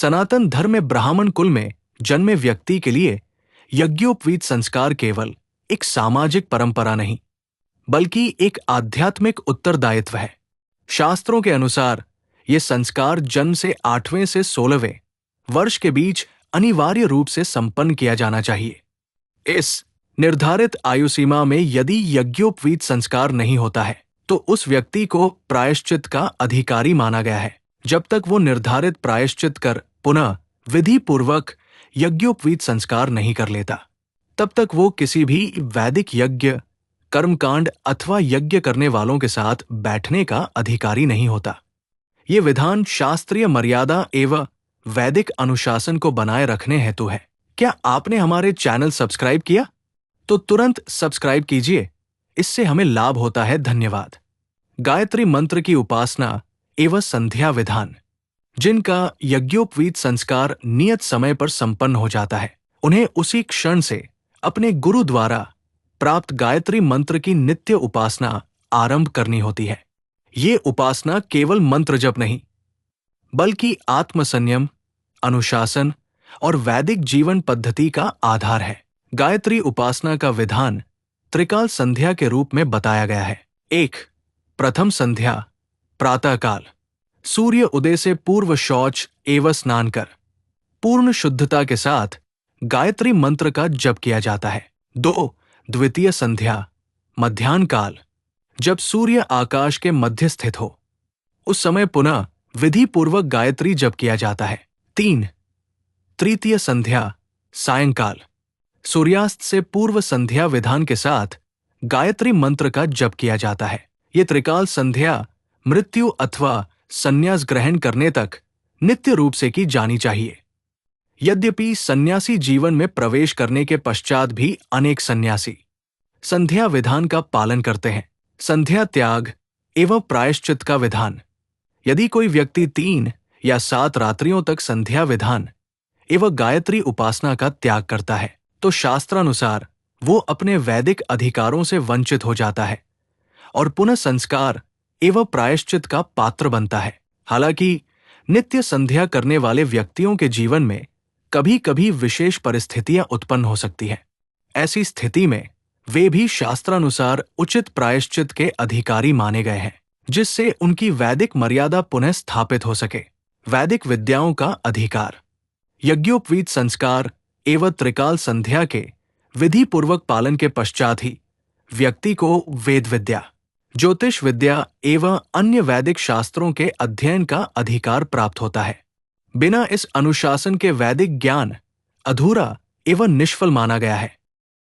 सनातन धर्म में ब्राह्मण कुल में जन्मे व्यक्ति के लिए यज्ञोपवीत संस्कार केवल एक सामाजिक परंपरा नहीं, बल्कि एक आध्यात्मिक उत्तरदायित्व है। शास्त्रों के अनुसार ये संस्कार जन्म से 8वें से 16वें वर्ष के बीच अनिवार्य रूप से संपन्न किया जाना चाहिए। इस निर्धारित आयु सीमा में यदि यज्ञोपवीत संस्कार नहीं होता है तो उस व्यक्ति को प्रायश्चित का अधिकारी माना गया है। जब तक वो निर्धारित प्रायश्चित कर पुनः विधि पूर्वक यज्ञोपवीत संस्कार नहीं कर लेता, तब तक वो किसी भी वैदिक यज्ञ, कर्मकांड अथवा यज्ञ करने वालों के साथ बैठने का अधिकारी नहीं होता। ये विधान शास्त्रीय मर्यादा एवं वैदिक अनुशासन को बनाए रखने हेतु है। क्या आपने हमारे चैनल सब्सक्राइब किया? तो तुरंत सब्सक्राइब कीजिए, इससे हमें लाभ होता है। धन्यवाद। गायत्री मंत्र की उपासना एवं संध्या विधान। जिनका यज्ञोपवीत संस्कार नियत समय पर संपन्न हो जाता है, उन्हें उसी क्षण से अपने गुरु द्वारा प्राप्त गायत्री मंत्र की नित्य उपासना आरंभ करनी होती है। ये उपासना केवल मंत्र जप नहीं, बल्कि आत्मसंयम, अनुशासन और वैदिक जीवन पद्धति का आधार है। गायत्री उपासना का विधान त्रिकाल संध्या के रूप में बताया गया है। 1. प्रथम संध्या प्रातःकाल, सूर्य उदय से पूर्व शौच एवं स्नान कर पूर्ण शुद्धता के साथ गायत्री मंत्र का जप किया जाता है। 2. द्वितीय संध्या मध्याह्न काल, जब सूर्य आकाश के मध्य स्थित हो, उस समय पुनः विधि पूर्वक गायत्री जप किया जाता है। 3. तृतीय संध्या सायंकाल, सूर्यास्त से पूर्व संध्या विधान के साथ गायत्री मंत्र का जप किया जाता है। ये त्रिकाल संध्या मृत्यु अथवा संन्यास ग्रहण करने तक नित्य रूप से की जानी चाहिए। यद्यपि सन्यासी जीवन में प्रवेश करने के पश्चात भी अनेक सन्यासी संध्या विधान का पालन करते हैं। संध्या त्याग एवं प्रायश्चित का विधान। यदि कोई व्यक्ति 3 या 7 रात्रियों तक संध्या विधान एवं गायत्री उपासना का त्याग करता है, तो शास्त्रानुसार वो अपने वैदिक अधिकारों से वंचित हो जाता है और पुनः संस्कार एवं प्रायश्चित का पात्र बनता है। हालांकि नित्य संध्या करने वाले व्यक्तियों के जीवन में कभी कभी विशेष परिस्थितियां उत्पन्न हो सकती हैं। ऐसी स्थिति में वे भी शास्त्रानुसार उचित प्रायश्चित के अधिकारी माने गए हैं, जिससे उनकी वैदिक मर्यादा पुनः स्थापित हो सके। वैदिक विद्याओं का अधिकार। यज्ञोपवीत संस्कार एवं त्रिकाल संध्या के विधि पूर्वक पालन के पश्चात ही व्यक्ति को वेद विद्या, ज्योतिष विद्या एवं अन्य वैदिक शास्त्रों के अध्ययन का अधिकार प्राप्त होता है। बिना इस अनुशासन के वैदिक ज्ञान अधूरा एवं निष्फल माना गया है।